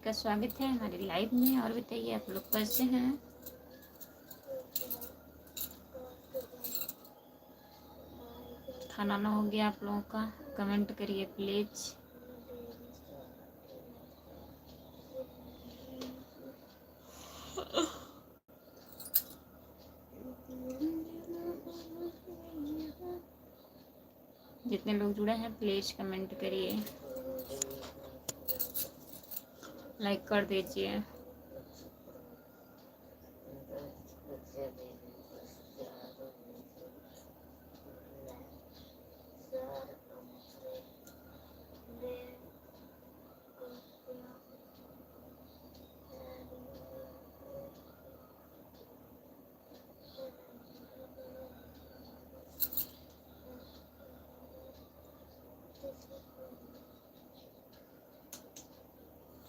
का स्वागत है हमारे लाइव में। और बताइए आप लोग कैसे हैं? खाना ना हो गया आप लोगों का? कमेंट करिए प्लीज। जितने लोग जुड़े हैं प्लीज कमेंट करिए, लाइक कर दीजिए।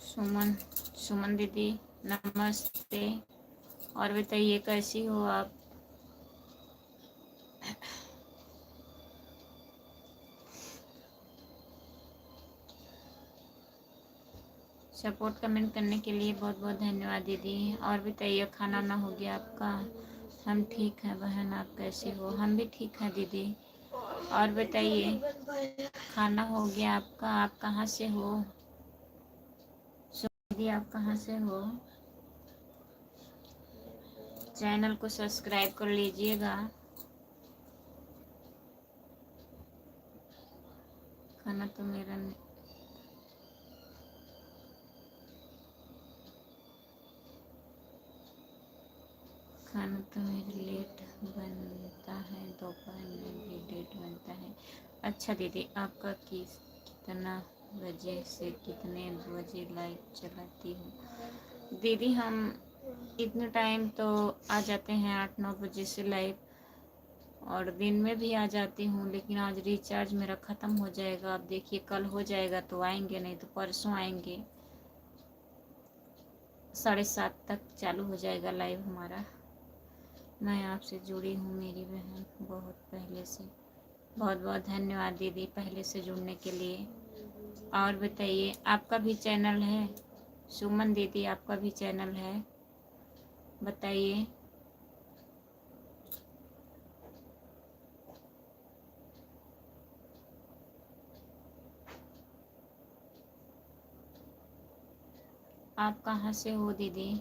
सुमन सुमन दीदी नमस्ते। और बताइए कैसी हो आप? सपोर्ट कमेंट करने के लिए बहुत बहुत धन्यवाद दीदी। और बताइए खाना ना हो गया आपका? हम ठीक हैं बहन, आप कैसे हो? हम भी ठीक हैं दीदी। और बताइए खाना हो गया आपका? आप कहाँ से हो दीदी? आप कहाँ से हो? चैनल को सब्सक्राइब कर लीजिएगा। खाना तो मेरा खाना तो मेरा लेट बनता है, दोपहर में भी लेट बनता है। अच्छा दीदी, आपका कितना बजे से कितने बजे लाइव चलाती हूँ? दीदी हम इतने टाइम तो आ जाते हैं 8-9 बजे से लाइव, और दिन में भी आ जाती हूँ। लेकिन आज रिचार्ज मेरा ख़त्म हो जाएगा। अब देखिए कल हो जाएगा तो आएंगे, नहीं तो परसों आएंगे। 7:30 तक चालू हो जाएगा लाइव हमारा। मैं आपसे जुड़ी हूँ मेरी बहन बहुत पहले से। बहुत बहुत धन्यवाद दीदी पहले से जुड़ने के लिए। और बताइए आपका भी चैनल है? सुमन दीदी आपका भी चैनल है? बताइए। आप कहाँ से हो दीदी?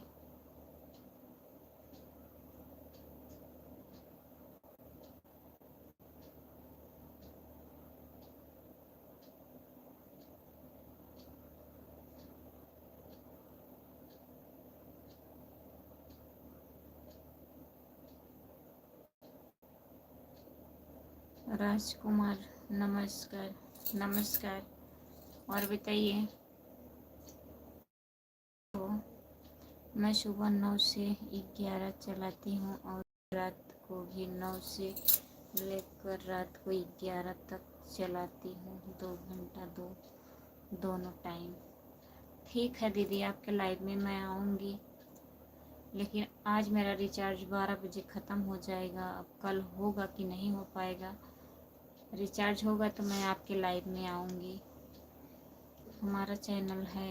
राजकुमार नमस्कार। नमस्कार। और बताइए। तो मैं सुबह 9 से 11 चलाती हूँ, और रात को भी 9 से लेकर रात को 11 तक चलाती हूँ। 2 घंटा दोनों टाइम। ठीक है दीदी, आपके लाइव में मैं आऊँगी। लेकिन आज मेरा रिचार्ज 12 बजे ख़त्म हो जाएगा। अब कल होगा कि नहीं हो पाएगा। रिचार्ज होगा तो मैं आपके लाइव में आऊँगी। हमारा चैनल है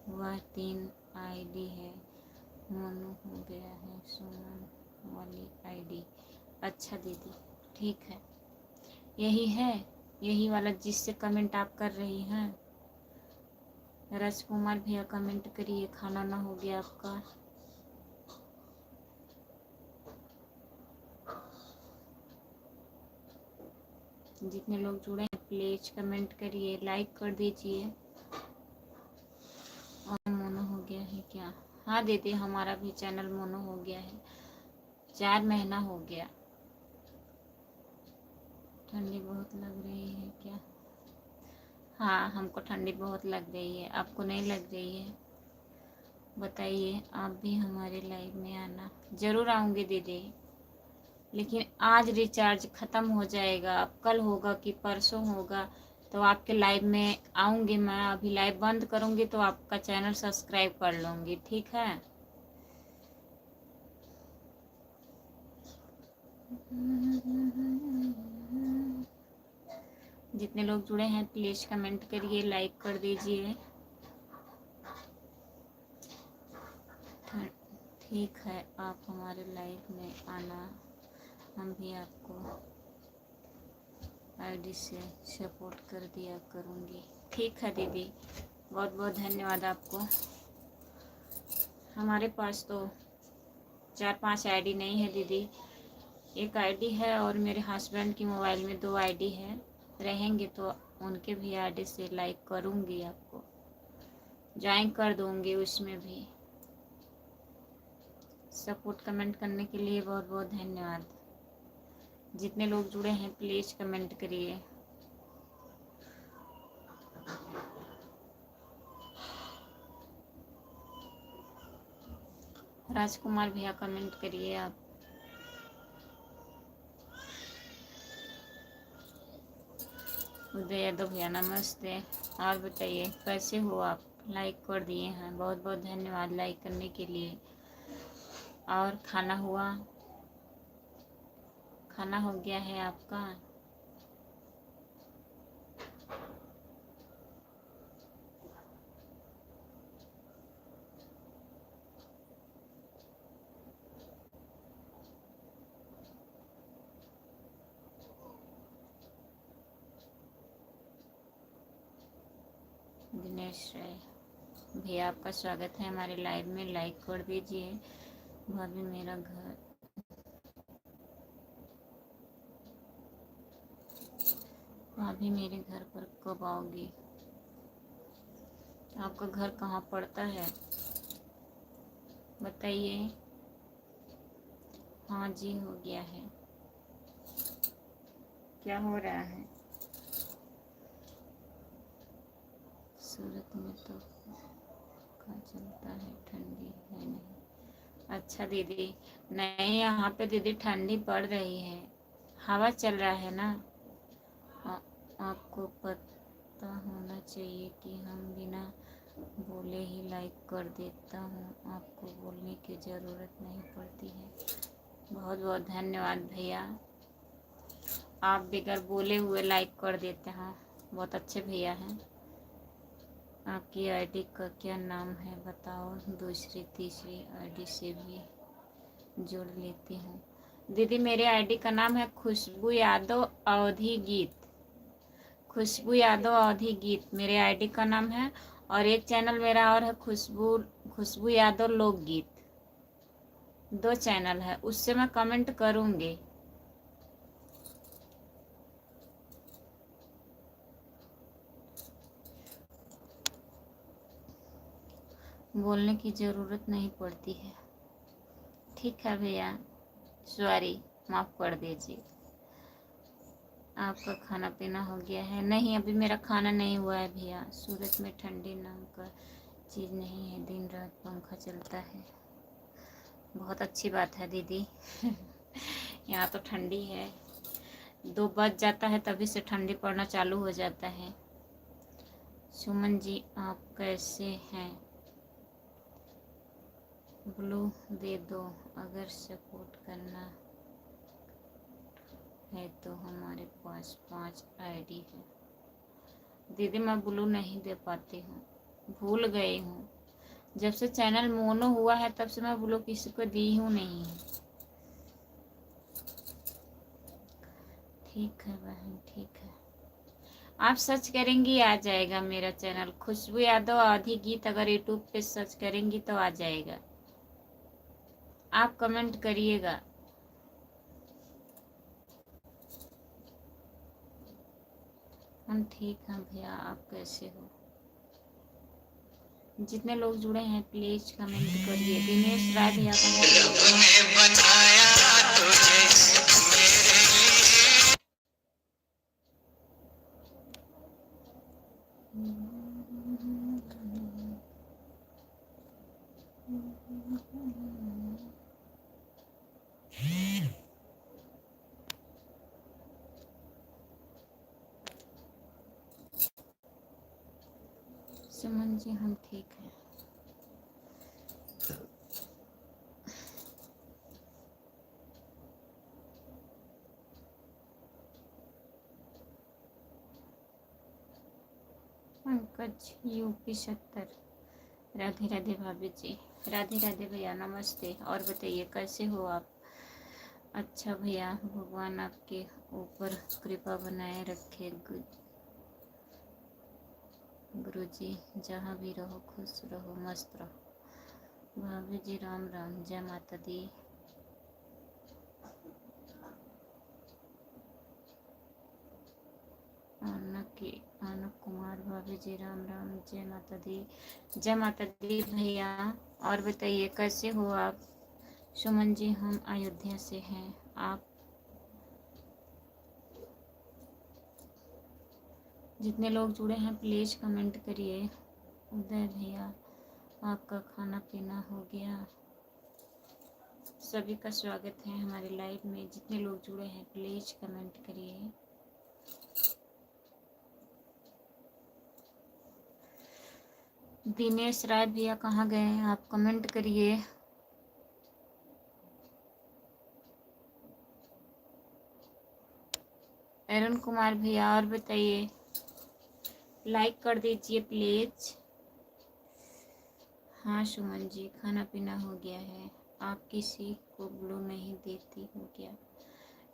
वह 3 आईडी है। मोनू हो गया है सुमन वाली आईडी। अच्छा दीदी ठीक है, यही है, यही वाला जिससे कमेंट आप कर रही हैं। राजकुमार भैया कमेंट करिए, खाना ना हो गया आपका? जितने लोग जुड़े हैं प्लीज कमेंट करिए, लाइक कर दीजिए। और मोनो हो गया है क्या? हाँ दीदी हमारा भी चैनल मोनो हो गया है, 4 महीना हो गया। ठंडी बहुत लग रही है क्या? हाँ हमको ठंडी बहुत लग रही है, आपको नहीं लग रही है? बताइए आप भी हमारे लाइव में आना। ज़रूर आऊँगी दीदी, लेकिन आज रिचार्ज ख़त्म हो जाएगा। अब कल होगा कि परसों होगा तो आपके लाइव में आऊँगी। मैं अभी लाइव बंद करूँगी तो आपका चैनल सब्सक्राइब कर लूँगी, ठीक है? जितने लोग जुड़े हैं प्लीज़ कमेंट करिए, लाइक कर दीजिए। ठीक है, आप हमारे लाइव में आना, हम भी आपको आईडी से सपोर्ट कर दिया करूँगी। ठीक है दीदी, बहुत बहुत धन्यवाद आपको। हमारे पास तो 4-5 आईडी नहीं है दीदी, एक आईडी है और मेरे हस्बैंड की मोबाइल में 2 आईडी है। रहेंगे तो उनके भी आईडी से लाइक करूँगी, आपको ज्वाइन कर दूँगी, उसमें भी सपोर्ट कमेंट करने के लिए बहुत बहुत धन्यवाद। जितने लोग जुड़े हैं प्लीज़ कमेंट करिए। राजकुमार भैया कमेंट करिए आप। उदय यादव भैया नमस्ते। और बताइए कैसे हो आप? लाइक कर दिए हैं, बहुत बहुत धन्यवाद लाइक करने के लिए। और खाना हुआ? खाना हो गया है आपका? दिनेश राय भैया आपका स्वागत है हमारे लाइव में, लाइक कर दीजिए। भाभी मेरा घर, भाभी मेरे घर पर कब आओगी? आपका घर कहाँ पड़ता है बताइए। हाँ जी हो गया है। क्या हो रहा है? सूरत में तो क्या चलता है, ठंडी है नहीं? अच्छा दीदी, नहीं यहाँ पे दीदी ठंडी पड़ रही है, हवा चल रहा है ना। आपको पता होना चाहिए कि हम बिना बोले ही लाइक कर देता हूँ, आपको बोलने की ज़रूरत नहीं पड़ती है। बहुत बहुत धन्यवाद भैया, आप बगैर बोले हुए लाइक कर देते हैं, बहुत अच्छे भैया हैं। आपकी आईडी का क्या नाम है बताओ, दूसरी तीसरी आईडी से भी जोड़ लेती हूँ। दीदी मेरे आईडी का नाम है खुशबू यादव अवधि गीत, खुशबू यादव अवधि गीत मेरे आईडी का नाम है। और एक चैनल मेरा और है खुशबू यादव लोकगीत, 2 चैनल है, उससे मैं कमेंट करूँगी। बोलने की ज़रूरत नहीं पड़ती है। ठीक है भैया, सॉरी, माफ़ कर दीजिए। आपका खाना पीना हो गया है? नहीं अभी मेरा खाना नहीं हुआ है भैया, सूरत में ठंडी नाम का चीज़ नहीं है, दिन रात पंखा चलता है। बहुत अच्छी बात है दीदी यहाँ तो ठंडी है, 2 बज जाता है तभी से ठंडी पड़ना चालू हो जाता है। सुमन जी आप कैसे हैं? ब्लू दे दो, अगर सपोर्ट करना है तो हमारे पास 5 आईडी है। दीदी मैं ब्लू नहीं दे पाती हूँ, भूल गई हूँ, जब से चैनल मोनो हुआ है तब से मैं ब्लू किसी को दी हूँ नहीं। ठीक है बहन, ठीक है, आप सर्च करेंगी आ जाएगा मेरा चैनल, खुशबू यादव अवधि गीत, अगर यूट्यूब पे सर्च करेंगी तो आ जाएगा। आप कमेंट करिएगा। हम ठीक हैं भैया, आप कैसे हो? जितने लोग जुड़े हैं प्लीज कमेंट करिए। दिनेश राय भैया सुमन जी हम ठीक हैं। पंकज यूपी 70, राधे राधे भाभी जी, राधे राधे भैया, नमस्ते। और बताइए कैसे हो आप? अच्छा भैया, भगवान आपके ऊपर कृपा बनाए रखे। गुरु जी, जहाँ भी रहो खुश रहो, मस्त रहो। भाभी जी राम राम, जय माता दी। आनक कुमार, भाभी जी राम राम, जय माता दी। जय माता दी भैया। और बताइए कैसे हो आप? सुमन जी, हम अयोध्या से हैं। आप जितने लोग जुड़े हैं प्लीज कमेंट करिए। उदय भैया, आपका खाना पीना हो गया? सभी का स्वागत है हमारे लाइव में। जितने लोग जुड़े हैं प्लीज कमेंट करिए। दिनेश राय भैया कहाँ गए हैं आप? कमेंट करिए। अरुण कुमार भैया, और बताइए, लाइक कर दीजिए प्लीज। हाँ सुमन जी, खाना पीना हो गया है। आप किसी को ब्लू नहीं देती हो क्या?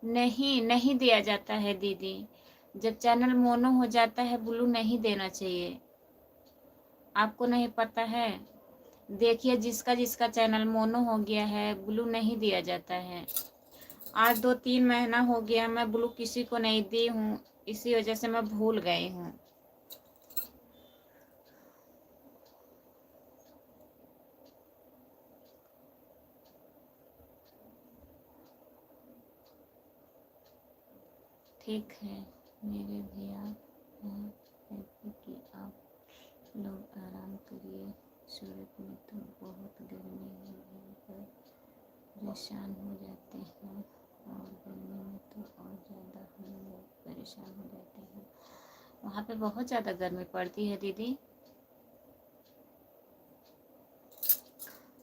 नहीं, नहीं दिया जाता है दीदी। जब चैनल मोनो हो जाता है ब्लू नहीं देना चाहिए। आपको नहीं पता है? देखिए, जिसका जिसका चैनल मोनो हो गया है ब्लू नहीं दिया जाता है। आज 2-3 महीना हो गया मैं ब्लू किसी को नहीं दी हूँ, इसी वजह से मैं भूल गई हूँ। ठीक है मेरे भैया, कहते कि आप लोग आराम करिए। सूरत में तो बहुत गर्मी है, भयंकर परेशान हो जाते हैं। और गर्मी में तो और ज़्यादा हम लोग परेशान हो जाते हैं। वहाँ पे बहुत ज़्यादा गर्मी पड़ती है दीदी।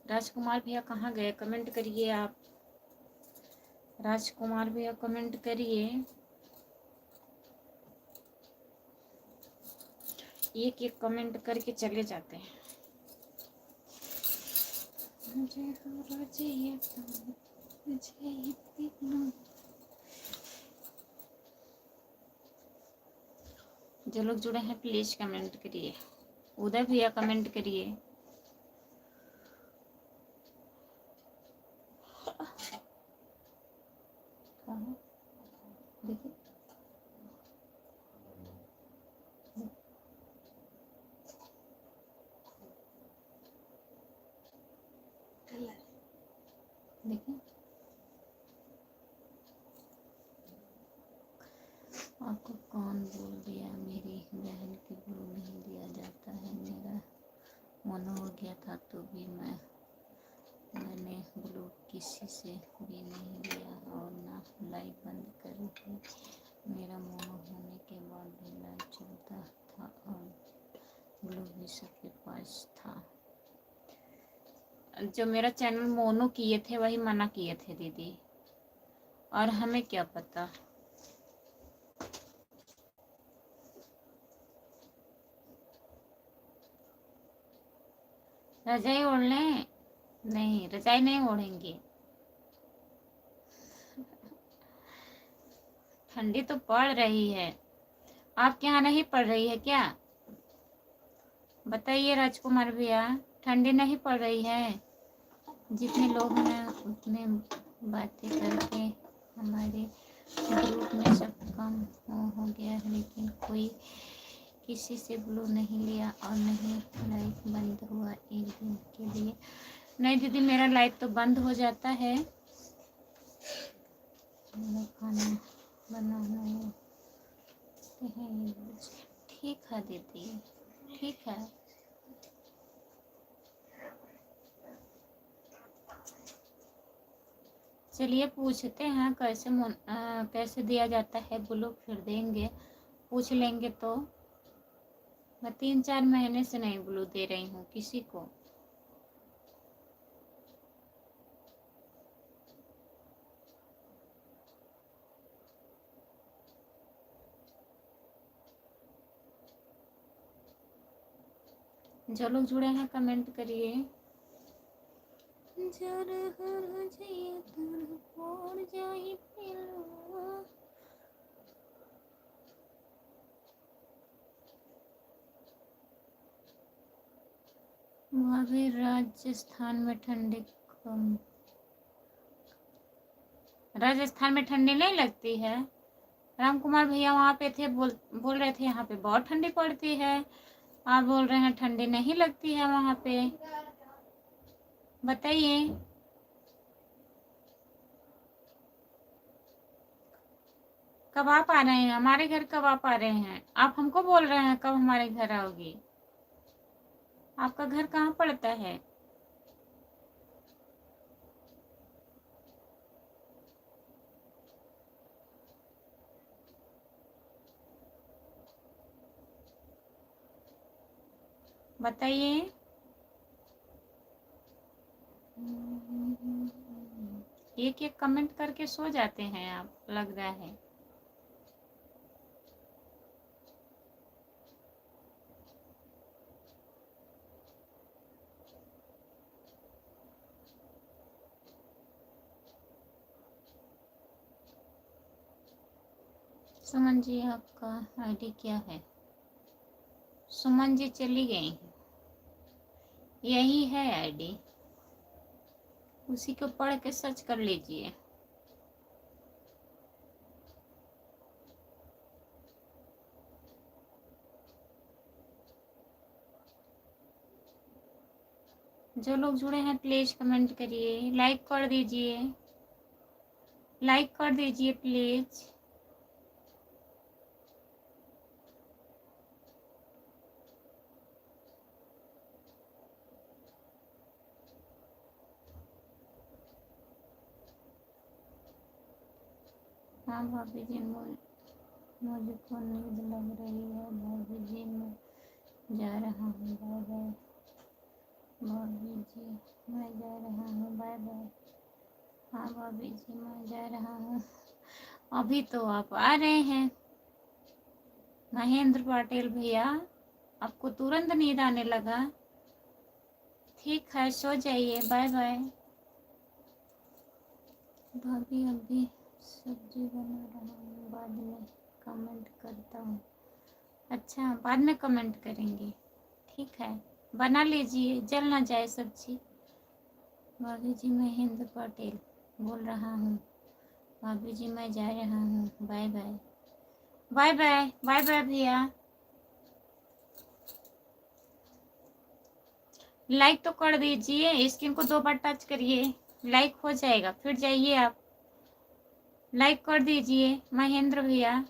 राजकुमार भैया कहाँ गए? कमेंट करिए आप। राजकुमार भैया कमेंट करिए। एक एक कमेंट करके चले जाते हैं। जो लोग जुड़े हैं प्लीज कमेंट करिए। उदय भैया कमेंट करिए। देखिए, देखिए आपको कौन बोल दिया मेरी बहन की ब्लू नहीं दिया जाता है? मेरा मन हो गया था तो भी मैंने ब्लू किसी से भी नहीं लिया और ना लाइव बंद कर दी। मेरा मोनो होने के बाद भी लाइव चलता था और ब्लू भी सबके पास था। जो मेरा चैनल मोनो किए थे वही मना किए थे दीदी, और हमें क्या पता। रजाई ओढ़ लें? नहीं, रजाई नहीं ओढ़ेंगे। ठंडी तो पड़ रही है, आपके यहाँ नहीं पड़ रही है क्या? बताइए राजकुमार भैया, ठंडी नहीं पड़ रही है? जितने लोग हैं उतने बातें करके हमारे ग्रुप में सब कम हो गया है, लेकिन कोई किसी से ब्लू नहीं लिया और नहीं लाइव बंद हुआ एक दिन के लिए। नहीं दीदी, मेरा लाइव तो बंद हो जाता है। मेरा खाना बनाना है। ठीक है दीदी, ठीक है। चलिए पूछते हैं कैसे दिया जाता है ब्लू, फिर देंगे। पूछ लेंगे तो। मैं 3-4 महीने से नहीं ब्लू दे रही हूँ किसी को। जो लोग जुड़े हैं कमेंट करिए। वहाँ भी राजस्थान में ठंडी कम, राजस्थान में ठंडी नहीं लगती है। राम कुमार भैया वहाँ पे थे, बोल रहे थे यहाँ पे बहुत ठंडी पड़ती है। आप बोल रहे हैं ठंडी नहीं लगती है वहाँ पे, बताइए। कब आप आ रहे हैं हमारे घर, कब आप आ रहे हैं? आप हमको बोल रहे हैं कब हमारे घर आओगी? आपका घर कहाँ पड़ता है? बताइए। एक एक कमेंट करके सो जाते हैं आप, लग रहा है। सुमन जी आपका आईडी क्या है? सुमन जी चली गई, यही है आईडी, उसी को पढ़ के सर्च कर लीजिए। जो लोग जुड़े हैं प्लीज कमेंट करिए, लाइक कर दीजिए, लाइक कर दीजिए प्लीज। हाँ भाभी जी, मुझको नींद लग रही है भाभी जी, मैं जा रहा हूँ, बाय बाय। भाभी जी मैं जा रहा हूँ, बाय बाय। हाँ भाभी जी मैं जा रहा हूँ। अभी तो आप आ रहे हैं महेंद्र पटेल भैया, आपको तुरंत नींद आने लगा। ठीक है, सो जाइए, बाय बाय। भाभी अभी सब्जी बना रहा हूँ, बाद में कमेंट करता हूँ। अच्छा, बाद में कमेंट करेंगे, ठीक है, बना लीजिए, जल ना जाए सब्जी। भाभी जी महेंद्र पटेल बोल रहा हूँ, भाभी जी मैं जा रहा हूँ, bye bye. Bye bye, bye bye भैया। लाइक तो कर दीजिए, स्क्रीन को 2 बार टच करिए, लाइक हो जाएगा, फिर जाइए आप लाइक कर दीजिए महेंद्र भैया।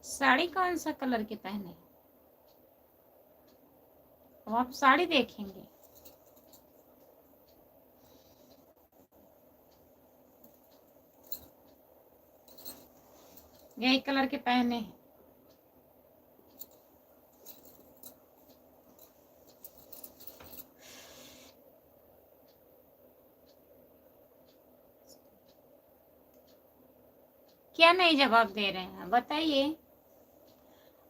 साड़ी कौन सा कलर की पहने? अब आप साड़ी देखेंगे? यही कलर के पहने हैं। क्या नहीं जवाब दे रहे हैं, बताइए।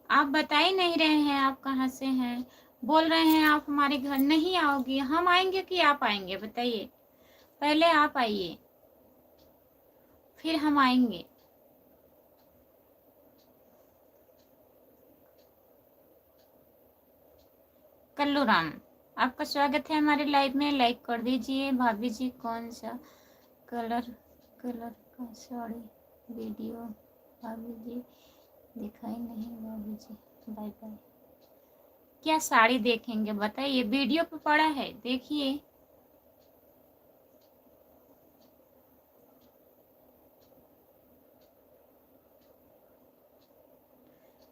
आप बता ही नहीं रहे हैं आप कहाँ से हैं। बोल रहे हैं आप हमारे घर नहीं आओगी, हम आएंगे कि आप आएंगे, बताइए। पहले आप आइए, फिर हम आएंगे। कल्लू राम, आपका स्वागत है हमारे लाइव में, लाइक कर दीजिए। भाभी जी कौन सा कलर का साड़ी? वीडियो भाभी जी दिखाई नहीं, भाभी जी बाय बाय। क्या साड़ी देखेंगे बताइए, वीडियो पे पड़ा है, देखिए।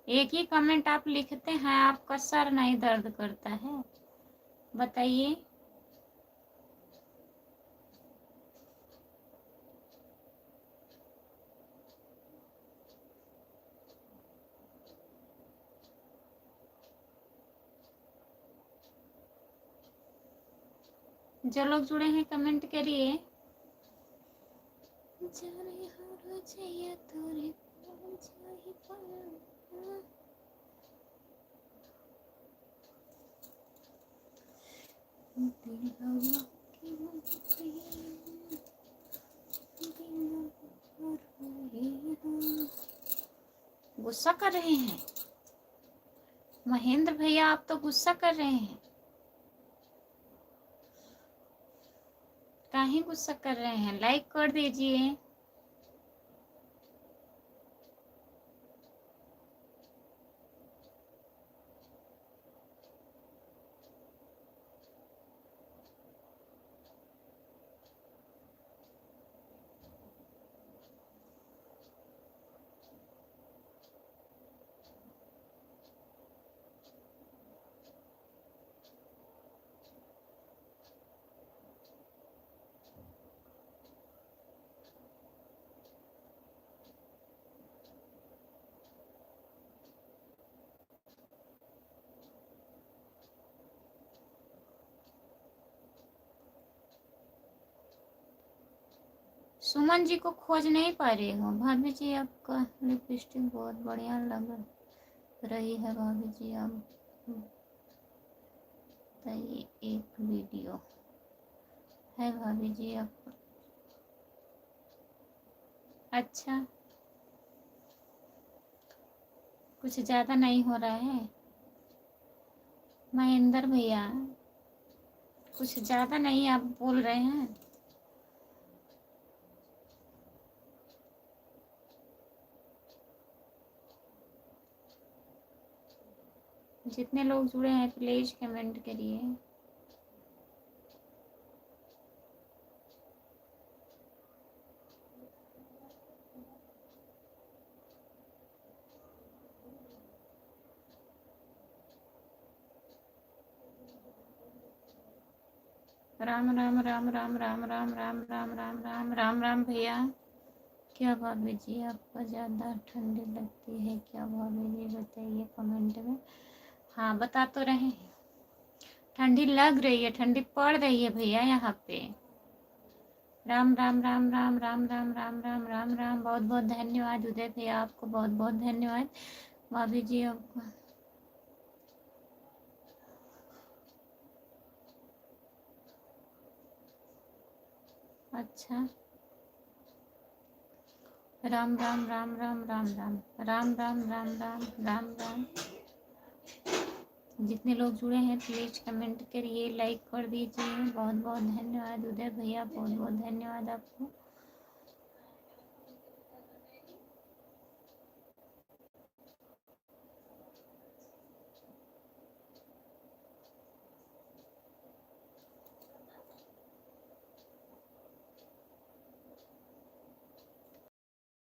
एक ही कमेंट आप लिखते हैं, आपका सर नहीं दर्द करता है? बताइए। जो लोग जुड़े हैं कमेंट करिए। गुस्सा कर रहे हैं महेंद्र भैया, आप तो गुस्सा कर रहे हैं। काहे गुस्सा कर रहे हैं? लाइक कर दीजिए। सुमन जी को खोज नहीं पा रही हूँ। भाभी जी आपका लिपस्टिक बहुत बढ़िया लग रही है। भाभी जी आप बताइए, एक वीडियो है भाभी जी आप। अच्छा, कुछ ज़्यादा नहीं हो रहा है महेंद्र भैया? कुछ ज़्यादा नहीं आप बोल रहे हैं? जितने लोग जुड़े हैं प्लीज कमेंट करिए। राम राम राम राम राम राम राम राम राम राम राम राम भैया। क्या भाभी जी आपको ज़्यादा ठंडी लगती है क्या? भाभी जी बताइए कमेंट में। हाँ बता तो रहे हैं, ठंडी लग रही है, ठंडी पड़ रही है भैया यहाँ पे। राम राम राम राम राम राम राम राम राम राम। बहुत बहुत धन्यवाद उदय भैया, आपको बहुत बहुत धन्यवाद। भाभी जी आपको अच्छा। राम राम राम राम राम राम राम राम राम राम राम राम। जितने लोग जुड़े हैं प्लीज कमेंट करिए, लाइक कर दीजिए। बहुत बहुत धन्यवाद उदय भैया, बहुत बहुत धन्यवाद आपको।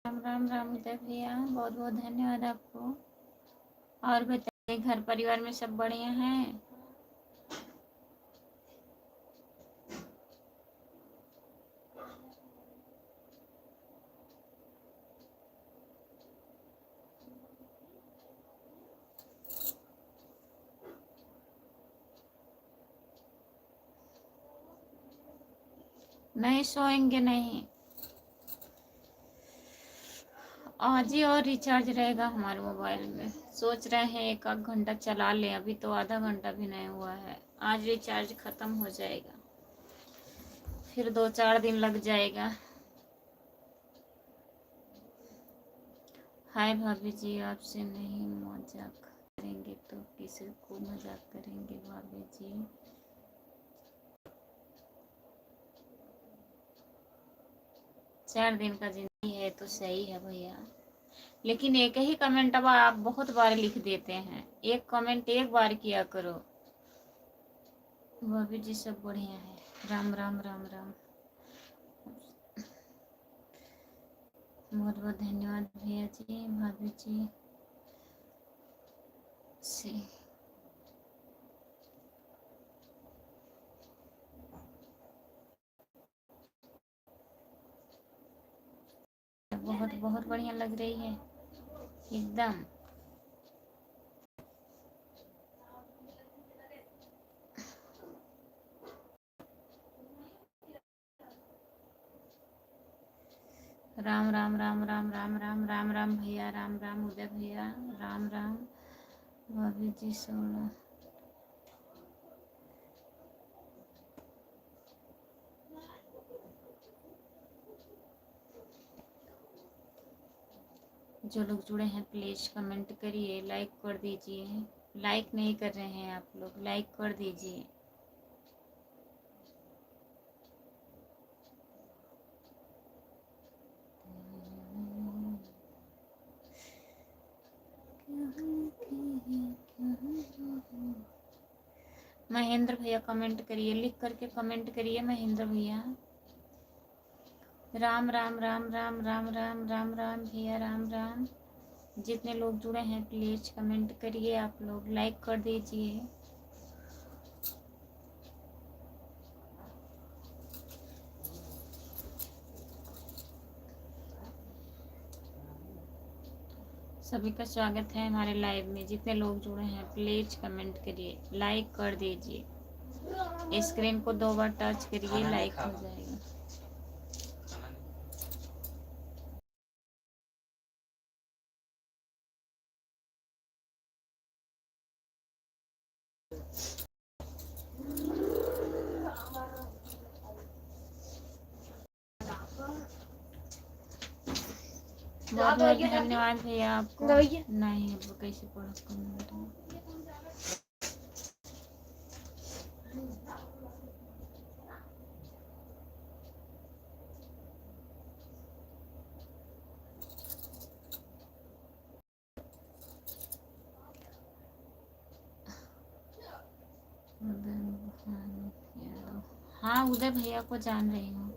राम राम राम उदय भैया, बहुत बहुत धन्यवाद आपको। और बताइए घर परिवार में सब बढ़िया हैं? नहीं सोएंगे नहीं, आज ही और रिचार्ज रहेगा हमारे मोबाइल में। सोच रहे हैं एक आध घंटा चला लें, अभी तो आधा घंटा भी नहीं हुआ है। आज रिचार्ज खत्म हो जाएगा, फिर 2-4 दिन लग जाएगा। हाय भाभी जी, आपसे नहीं मजाक करेंगे तो किसी को मजाक करेंगे भाभी जी? 4 दिन का जिंदगी है तो सही है भैया, लेकिन एक ही कमेंट अब आप बहुत बार लिख देते हैं। एक कमेंट एक बार किया करो। भाभी जी सब बढ़िया है। राम राम राम राम। बहुत बहुत धन्यवाद भैया जी, भाभी जी। से। बहुत बहुत बढ़िया लग रही है एकदम। राम राम राम राम राम राम राम राम भैया, राम राम उदय भैया, राम राम भाभी जी, सोना जो लोग जुड़े हैं प्लीज कमेंट करिए, लाइक कर दीजिए। लाइक नहीं कर रहे हैं आप लोग, लाइक कर दीजिए। महेंद्र भैया कमेंट करिए, लिख करके कमेंट करिए महेंद्र भैया। राम राम राम राम राम राम राम राम भैया, राम राम। जितने लोग जुड़े हैं प्लीज कमेंट करिए, आप लोग लाइक कर दीजिए। सभी का स्वागत है हमारे लाइव में। जितने लोग जुड़े हैं प्लीज कमेंट करिए, लाइक कर दीजिए। स्क्रीन को 2 बार टच करिए, लाइक हो जाएगा। बहुत बहुत धन्यवाद भैया आपको। नहीं अब कैसे पढ़ सकूँ। हाँ उदय भैया को जान रही हूँ।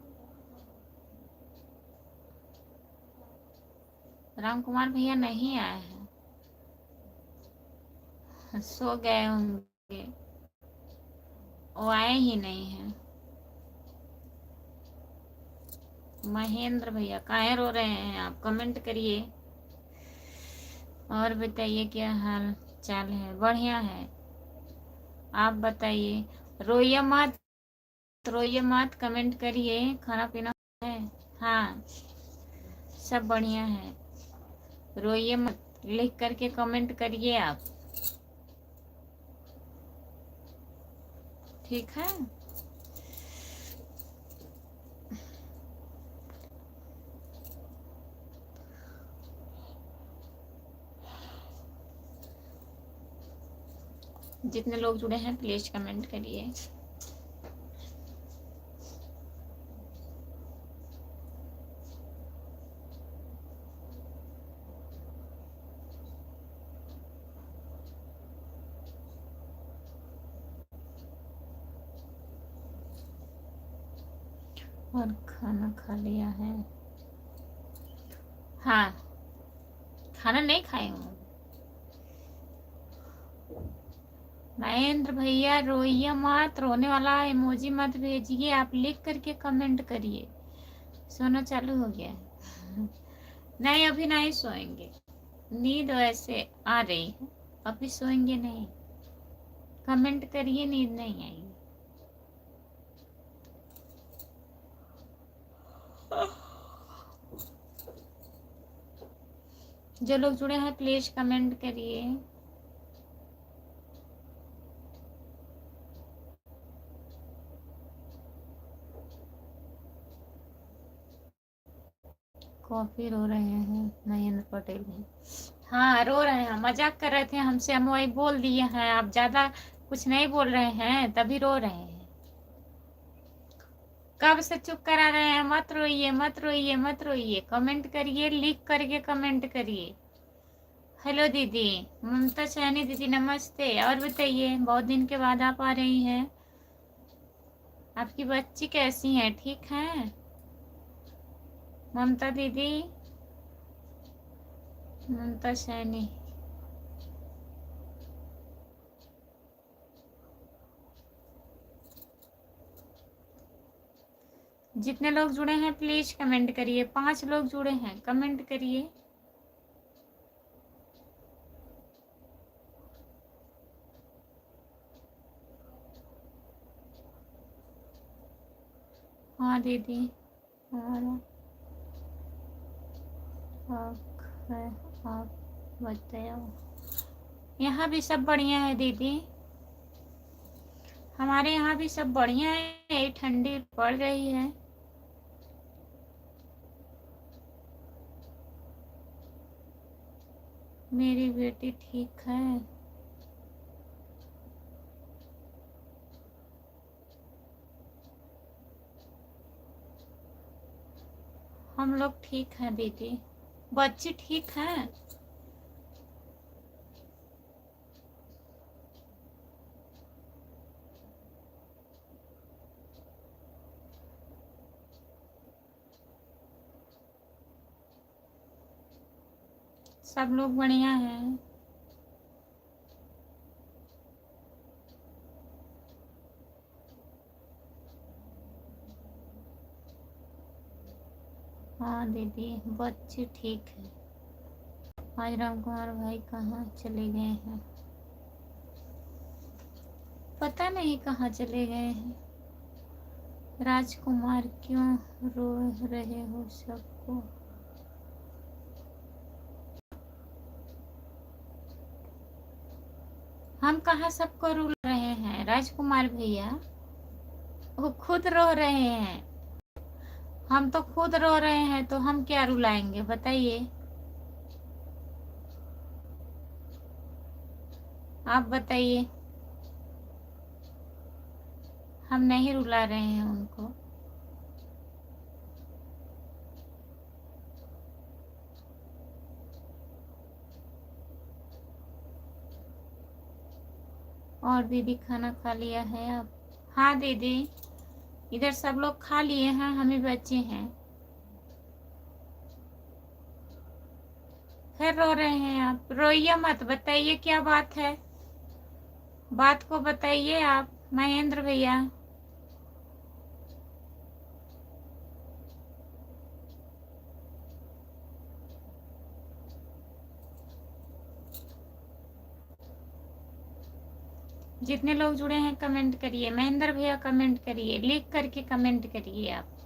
राम कुमार भैया नहीं आए हैं, सो गए होंगे, वो आए ही नहीं हैं। महेंद्र भैया काहे रो रहे हैं आप, कमेंट करिए और बताइए क्या हाल चाल है। बढ़िया है, आप बताइए। रोइए मत, रोइए मत, कमेंट करिए। खाना पीना है? हाँ सब बढ़िया है, रोइए मत, लिख करके कमेंट करिए आप, ठीक है। जितने लोग जुड़े हैं प्लीज कमेंट करिए। और खाना खा लिया है? हाँ खाना नहीं खाई हूँ। महेंद्र भैया रोइए मत, रोने वाला इमोजी मत भेजिए, आप लिख करके कमेंट करिए। सोना चालू हो गया? नहीं अभी नहीं सोएंगे, नींद वैसे आ रही है, अभी सोएंगे नहीं। कमेंट करिए, नींद नहीं आएगी। जो लोग जुड़े हैं प्लीज कमेंट करिए। कॉफी रो रहे हैं महेंद्र पटेल भी। हाँ रो रहे हैं, मजाक कर रहे थे हमसे, हम वही बोल दिए हैं। आप ज्यादा कुछ नहीं बोल रहे हैं तभी रो रहे हैं। कब से चुप करा रहे हैं, मत रोइए मत रोइए मत रोइए, कमेंट करिए, लिख करके कमेंट करिए। हेलो दीदी ममता सैनी दीदी, नमस्ते। और बताइए, बहुत दिन के बाद आप आ रही हैं। आपकी बच्ची कैसी है, ठीक है ममता दीदी? ममता सैनी जितने लोग जुड़े हैं प्लीज कमेंट करिए। 5 लोग जुड़े हैं, कमेंट करिए। हाँ दीदी, हमारा हक है, आप बताओ। यहाँ भी सब बढ़िया है दीदी, हमारे यहाँ भी सब बढ़िया है। ठंडी पड़ रही है। मेरी बेटी ठीक है। हम लोग ठीक हैं दीदी, बच्ची ठीक है। सब लोग बढ़िया हैं। हाँ दीदी, बच्ची ठीक है। आज राम कुमार भाई कहाँ चले गए हैं, पता नहीं कहाँ चले गए हैं। राजकुमार क्यों रो रहे हो सबको? हम कहाँ सबको रुला रहे हैं राजकुमार भैया, वो खुद रो रहे हैं। हम तो खुद रो रहे हैं, तो हम क्या रुलाएंगे बताइए? आप बताइए। हम नहीं रुला रहे हैं उनको। और दीदी खाना खा लिया है आप? हाँ दीदी, इधर सब लोग खा लिए हैं, हम ही बच्चे हैं। फिर रो रहे हैं आप? रोइए मत, बताइए क्या बात है, बात को बताइए आप महेंद्र भैया। जितने लोग जुड़े हैं कमेंट करिए। महेंद्र भैया कमेंट करिए, लिख करके कमेंट करिए आप।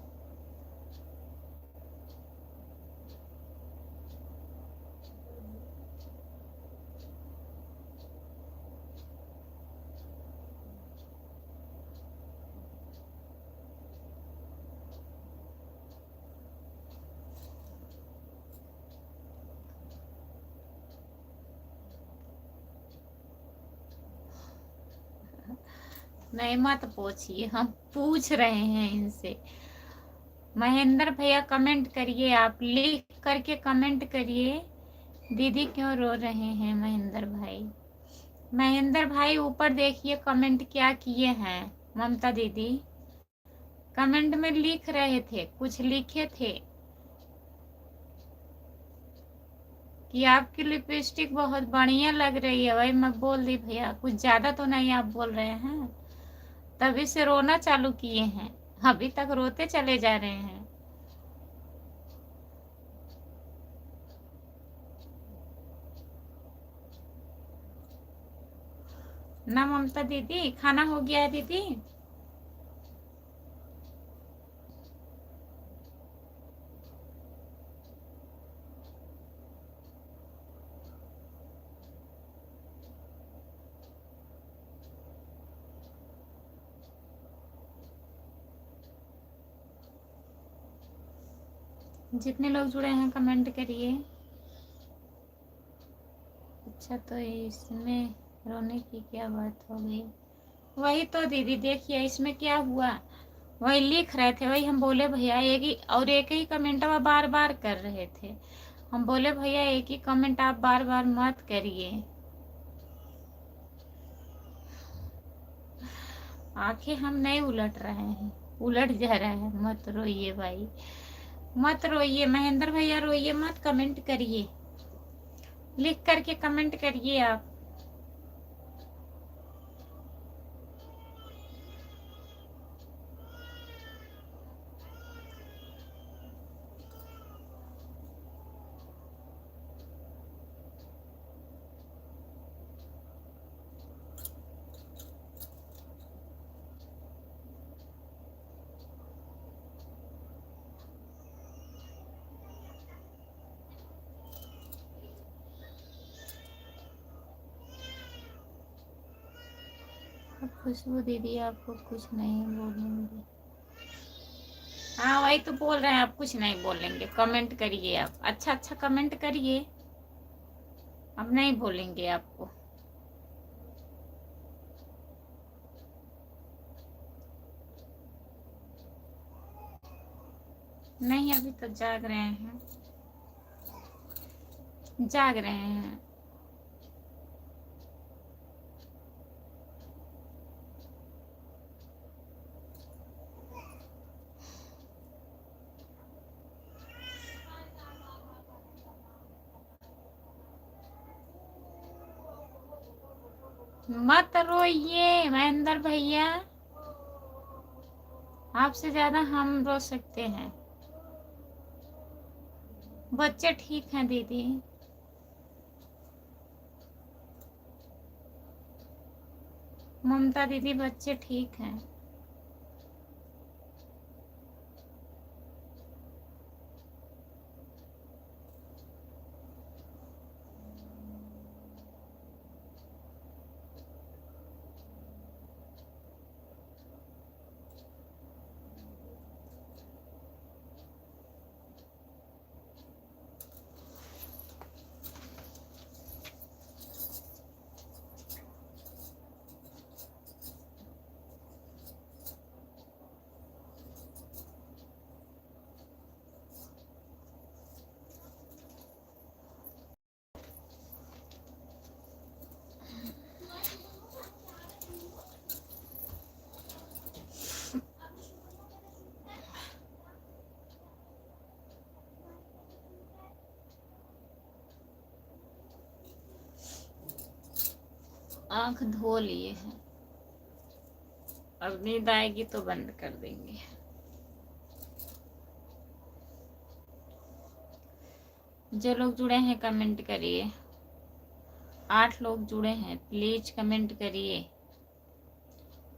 नहीं मत पूछिए, हम पूछ रहे हैं इनसे। महेंद्र भैया कमेंट करिए, आप लिख करके कमेंट करिए। दीदी क्यों रो रहे हैं महेंद्र भाई? महेंद्र भाई ऊपर देखिए कमेंट क्या किए हैं। ममता दीदी कमेंट में लिख रहे थे, कुछ लिखे थे कि आपकी लिपस्टिक बहुत बढ़िया लग रही है। वही मैं बोल दी भैया, कुछ ज्यादा तो नहीं आप बोल रहे हैं, तभी से रोना चालू किए हैं। अभी तक रोते चले जा रहे हैं। ना ममता दीदी, खाना हो गया है दीदी? जितने लोग जुड़े हैं कमेंट करिए। अच्छा, तो इसमें रोने की क्या बात हो गई? वही तो दीदी देखिए इसमें क्या हुआ, वही लिख रहे थे, वही हम बोले भैया एक ही और एक ही कमेंट बार बार कर रहे थे। हम बोले भैया एक ही कमेंट आप बार बार मत करिए। आंखें हम नहीं उलट रहे हैं, उलट जा रहा है। मत रोइए भाई, मत रोइए महेंद्र भैया, रोइए मत, कमेंट करिए, लिख करके कमेंट करिए आप। खुशबू दीदी आपको कुछ नहीं बोलेंगे। हाँ वही तो बोल रहे हैं, आप कुछ नहीं बोलेंगे। कमेंट करिए, आप अच्छा अच्छा कमेंट करिए, अब नहीं बोलेंगे आपको। नहीं अभी तो जाग रहे हैं, जाग रहे हैं। मत रोइए महेंद्र भैया, आपसे ज्यादा हम रो सकते हैं। बच्चे ठीक हैं दीदी। ममता दीदी बच्चे ठीक हैं। आंख धो लिए हैं, अब नींद आएगी तो बंद कर देंगे। जो लोग जुड़े हैं कमेंट करिए। 8 लोग जुड़े हैं, प्लीज कमेंट करिए,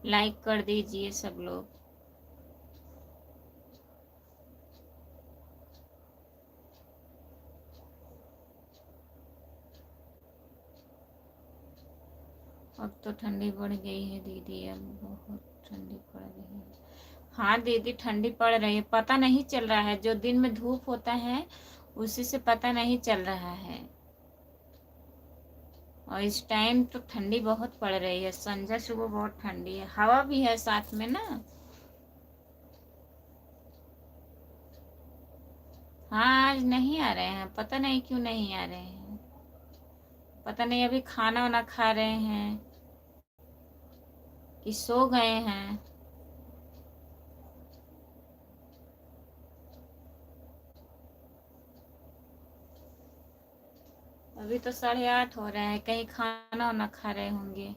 लाइक कर दीजिए सब लोग। अब तो ठंडी बढ़ गई है दीदी, अब बहुत ठंडी पड़ रही है। हाँ दीदी ठंडी पड़ रही है, पता नहीं चल रहा है, जो दिन में धूप होता है उसी से पता नहीं चल रहा है। और इस टाइम तो ठंडी बहुत पड़ रही है, संझा सुबह बहुत ठंडी है, हवा भी है साथ में ना। हाँ आज नहीं आ रहे हैं, पता नहीं क्यों नहीं आ रहे हैं। पता नहीं अभी खाना वाना खा रहे हैं कि सो गए हैं। अभी तो 8:30 हो रहे हैं, कहीं खाना वाना खा रहे होंगे।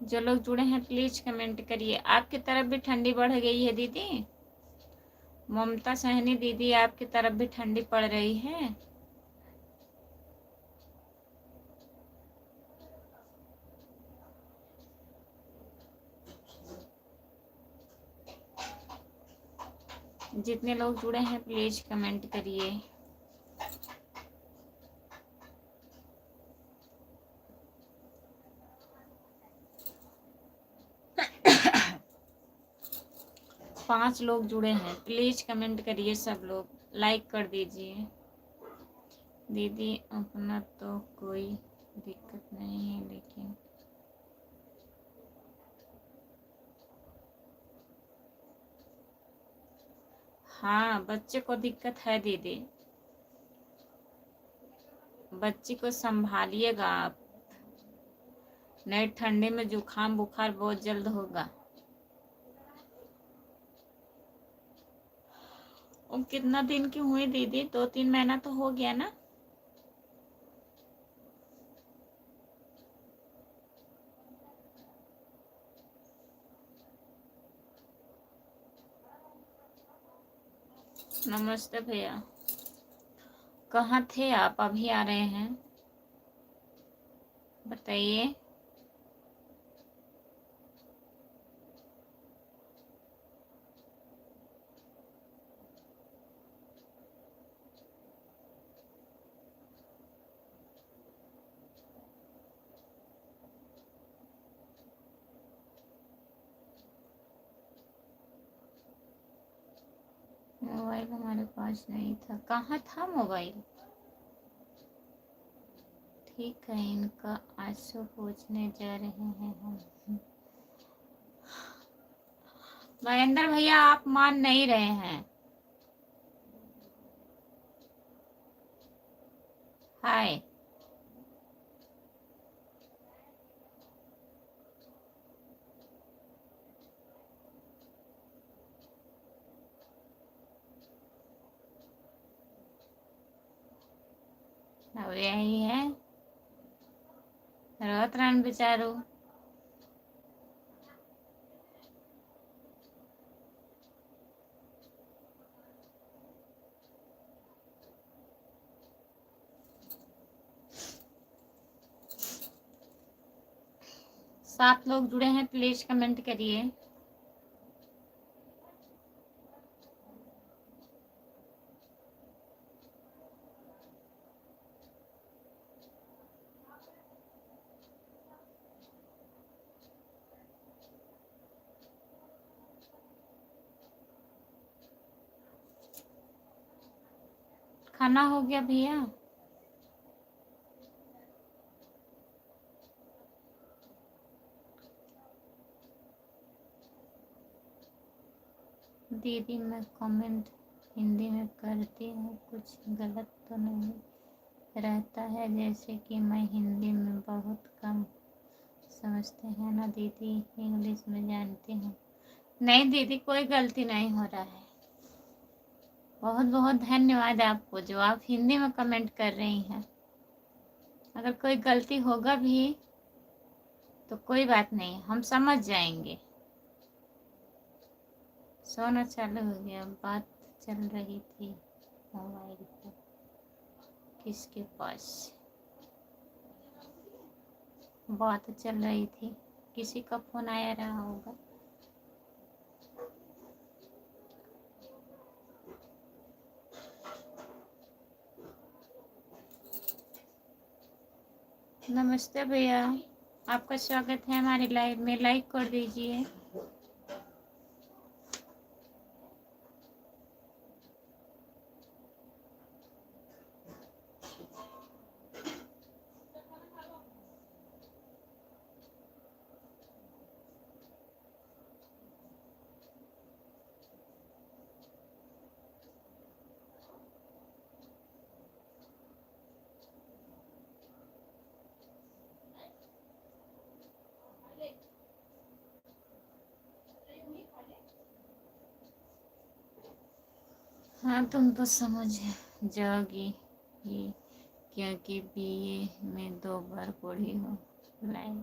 जो लोग जुड़े हैं प्लीज कमेंट करिए। आपकी तरफ भी ठंडी बढ़ गई है दीदी? ममता सहनी दीदी आपकी तरफ भी ठंडी पड़ रही है? जितने लोग जुड़े हैं प्लीज कमेंट करिए। पांच लोग जुड़े हैं, प्लीज कमेंट करिए सब लोग, लाइक कर दीजिए। दीदी अपना तो कोई दिक्कत नहीं है, लेकिन हाँ बच्चे को दिक्कत है दीदी, बच्ची को संभालिएगा आप, नहीं ठंडे में जुकाम बुखार बहुत जल्द होगा। और कितना दिन की हुई दीदी? 2-3 महीना तो हो गया ना? नमस्ते भैया, कहाँ थे आप? अभी आ रहे हैं, बताइए। हमारे पास नहीं था। कहाँ था मोबाइल? ठीक है, इनका आंसू पूछने जा रहे हैं हम। महेंद्र भैया आप मान नहीं रहे हैं। हाय, अब यही है, रोत रन बेचारू। सात लोग जुड़े हैं, प्लीज कमेंट करिए। खाना हो गया भैया? दीदी मैं कमेंट हिंदी में करती हूँ, कुछ गलत तो नहीं रहता है? जैसे कि मैं हिंदी में बहुत कम समझते हैं ना दीदी, इंग्लिश में जानती हूँ। नहीं दीदी, कोई गलती नहीं हो रहा है। बहुत बहुत धन्यवाद आपको जो आप हिंदी में कमेंट कर रही हैं। अगर कोई गलती होगा भी तो कोई बात नहीं, हम समझ जाएंगे। सोना चालू हो गया। बात चल रही थी मोबाइल पर, किसके पास बात चल रही थी? किसी का फोन आया रहा होगा। नमस्ते भैया, आपका स्वागत है हमारी लाइव में। लाइक कर दीजिए। हाँ, तुम तो समझ जाओगी ही, क्योंकि बीए में 2 बार पढ़ी हो। लाइव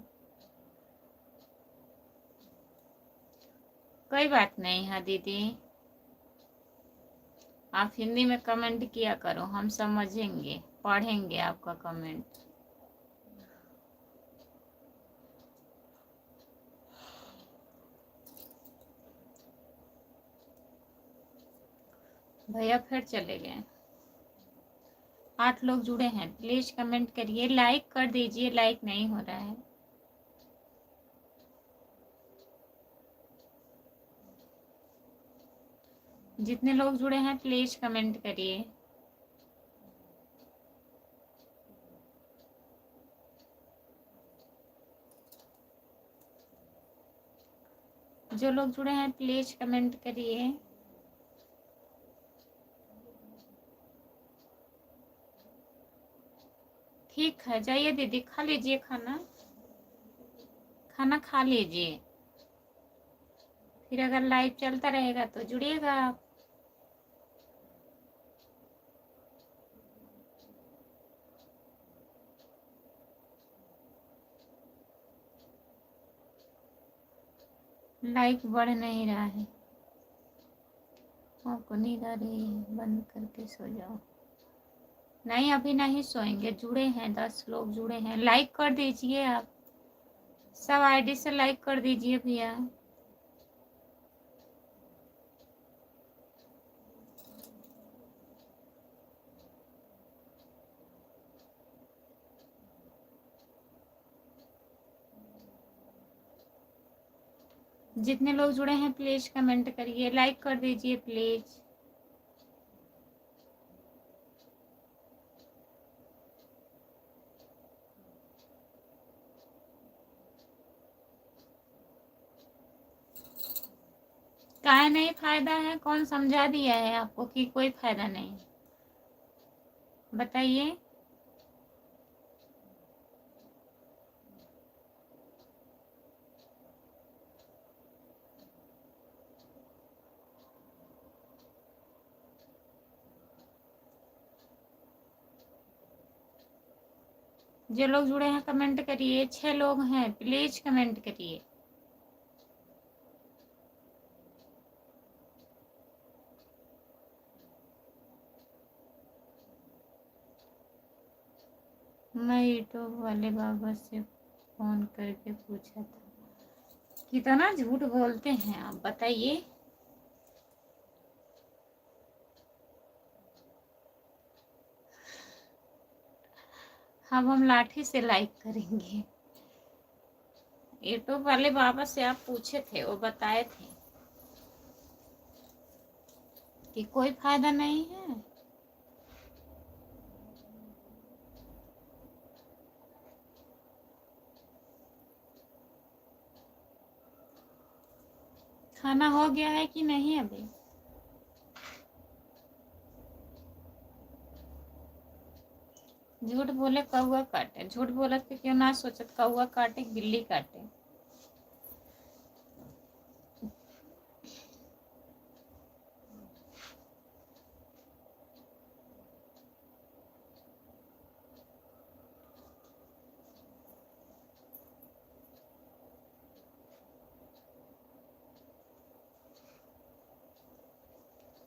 कोई बात नहीं है दीदी, आप हिंदी में कमेंट किया करो, हम समझेंगे, पढ़ेंगे आपका कमेंट। भैया फिर चले गए। 8 लोग जुड़े हैं, प्लीज कमेंट करिए, लाइक कर दीजिए। लाइक नहीं हो रहा है। जितने लोग जुड़े हैं प्लीज कमेंट करिए। जो लोग जुड़े हैं प्लीज कमेंट करिए। ठीक है, जाइए दीदी, खा लीजिए खाना। खाना खा लीजिए, फिर अगर लाइव चलता रहेगा तो जुड़िएगा आप। लाइक बढ़ नहीं रहा है। आपको नींद आ रही है, बंद करके सो जाओ। नहीं, अभी नहीं सोएंगे। जुड़े हैं 10 लोग जुड़े हैं, लाइक कर दीजिए आप। सब आईडी से लाइक कर दीजिए भैया। जितने लोग जुड़े हैं प्लीज कमेंट करिए, लाइक कर दीजिए प्लीज। काहे नहीं फायदा है? कौन समझा दिया है आपको कि कोई फायदा नहीं? बताइए। जो लोग जुड़े हैं कमेंट करिए। 6 लोग हैं, प्लीज कमेंट करिए। मैं यूट्यूब वाले बाबा से फोन करके पूछा था। कितना झूठ बोलते हैं आप, बताइए। अब हम लाठी से लाइक करेंगे। यूट्यूब वाले बाबा से आप पूछे थे, वो बताए थे कि कोई फायदा नहीं है। खाना हो गया है कि नहीं अभी? झूठ बोले कौआ काटे। झूठ बोलत के क्यों ना सोचत कौआ काटे बिल्ली काटे।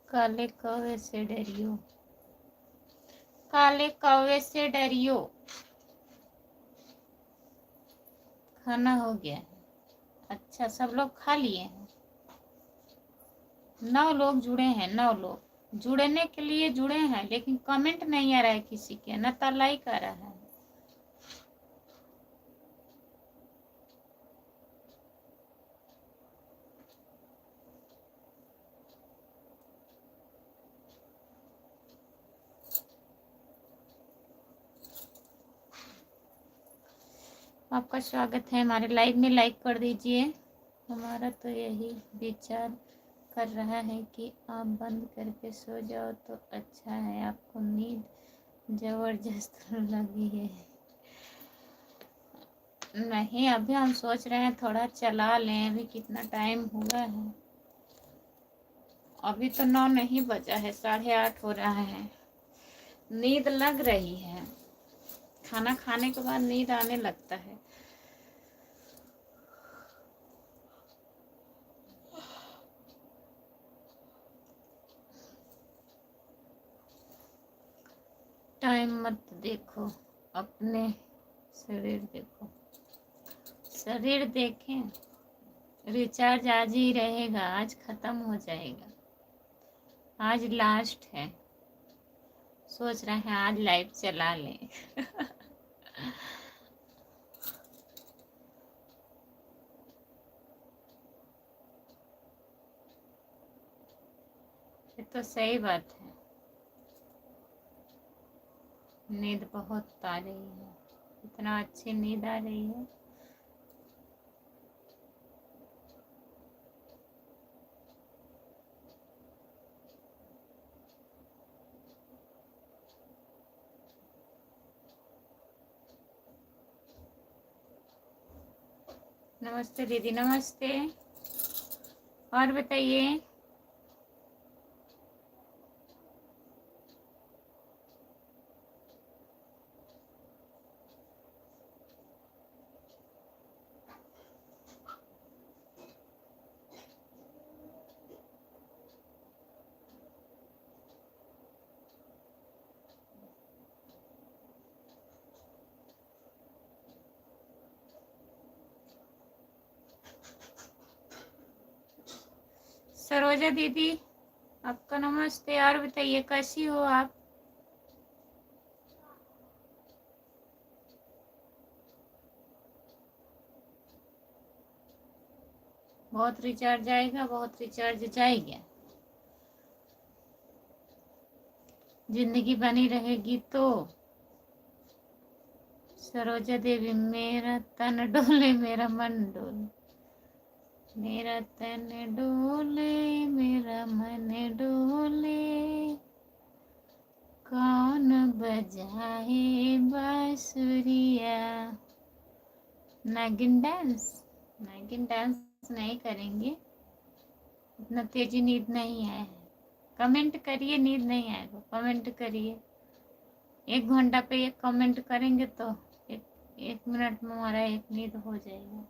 काले कौवे से डरियो, काले कौवे से डरियो। खाना हो गया है। अच्छा, सब लोग खा लिए हैं। 9 लोग जुड़े हैं, 9 लोग जुड़ने के लिए जुड़े हैं, लेकिन कमेंट नहीं आ रहा है किसी के, न तो लाइक आ रहा है। आपका स्वागत है हमारे लाइव में, लाइक कर दीजिए। हमारा तो यही विचार कर रहा है कि आप बंद करके सो जाओ तो अच्छा है। आपको नींद जबरदस्त लगी है? नहीं, अभी हम सोच रहे हैं थोड़ा चला लें। अभी कितना टाइम हुआ है? अभी तो 9 नहीं बजा है, 8:30 हो रहा है। नींद लग रही है, खाना खाने के बाद नींद आने लगता है। टाइम मत देखो, अपने शरीर देखो। शरीर देखें, रिचार्ज आज ही रहेगा, आज खत्म हो जाएगा। आज लास्ट है। सोच रहे हैं आज लाइव चला लें। ये तो सही बात है। नींद बहुत आ रही है, इतना अच्छी नींद आ रही है। नमस्ते दीदी, नमस्ते। और बताइए। सरोजा दीदी, आपका नमस्ते। और बताइए कैसी हो आप? बहुत रिचार्ज आएगा, बहुत रिचार्ज जाएगा। जिंदगी बनी रहेगी तो। सरोजा देवी, मेरा तन डोले मेरा मन डोले। मेरा तन डोले मेरा मन डोले, कौन बजाए बांसुरिया। नागिन डांस, नागिन डांस नहीं करेंगे, इतना तेजी नींद नहीं आया है। कमेंट करिए, नींद नहीं आएगा कमेंट करिए। 1 घंटा पे एक कमेंट करेंगे तो एक मिनट में हमारा एक नींद हो जाएगा।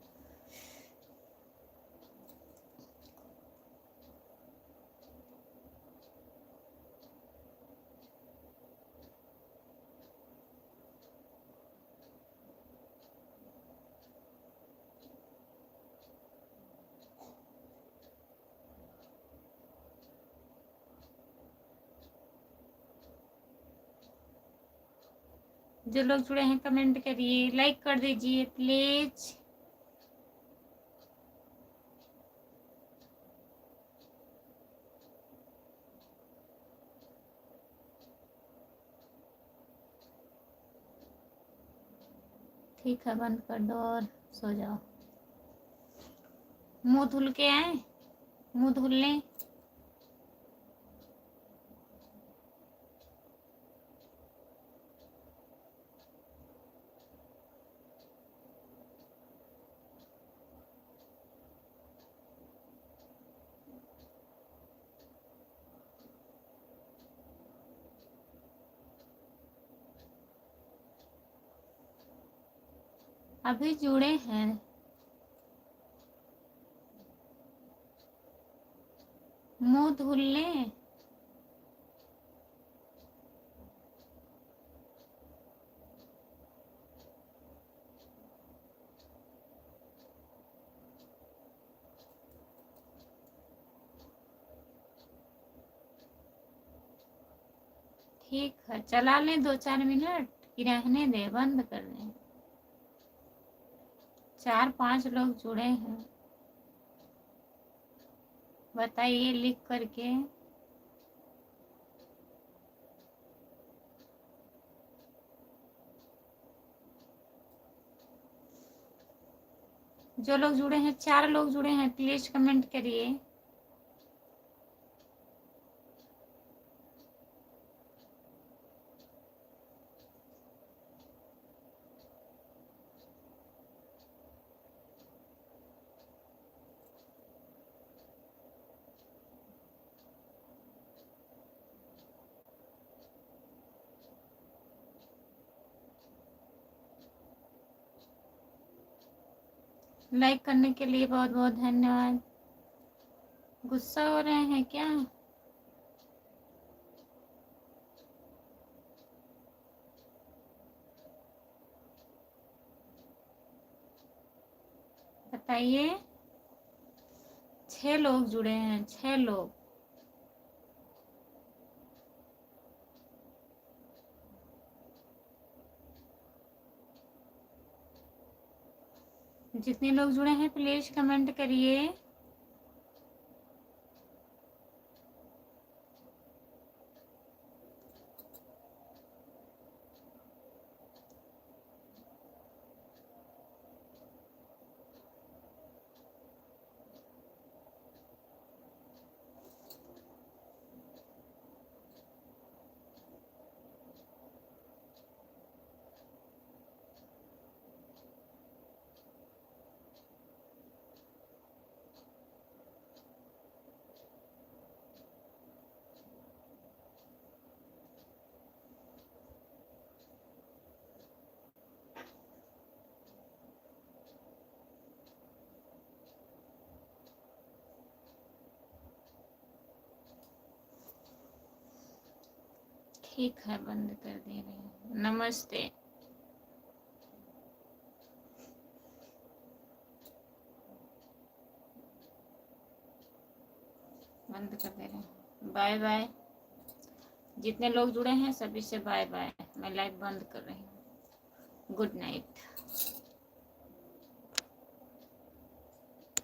जो लोग जुड़े हैं कमेंट करिए, लाइक कर दीजिए प्लीज। ठीक है, बंद कर दो और सो जाओ। मुंह धुल के आए, मुंह धुल लें। अभी जुड़े हैं, मुंह धुल लें। ठीक है, चला लें 2-4 मिनट कि रहने दे, बंद कर दें। 4-5 लोग जुड़े हैं, बताइए लिख करके। जो लोग जुड़े हैं, 4 लोग जुड़े हैं, प्लीज कमेंट करिए। लाइक करने के लिए बहुत बहुत धन्यवाद। गुस्सा हो रहे हैं क्या? बताइए। 6 लोग जुड़े हैं, 6 लोग। जितने लोग जुड़े हैं प्लीज कमेंट करिए। ठीक है, बंद कर दे रहे हैं। नमस्ते। बंद कर दे रहे हैं। Bye bye. जितने लोग जुड़े हैं सभी से बाय बाय। मैं लाइव बंद कर रही हूँ। Good night.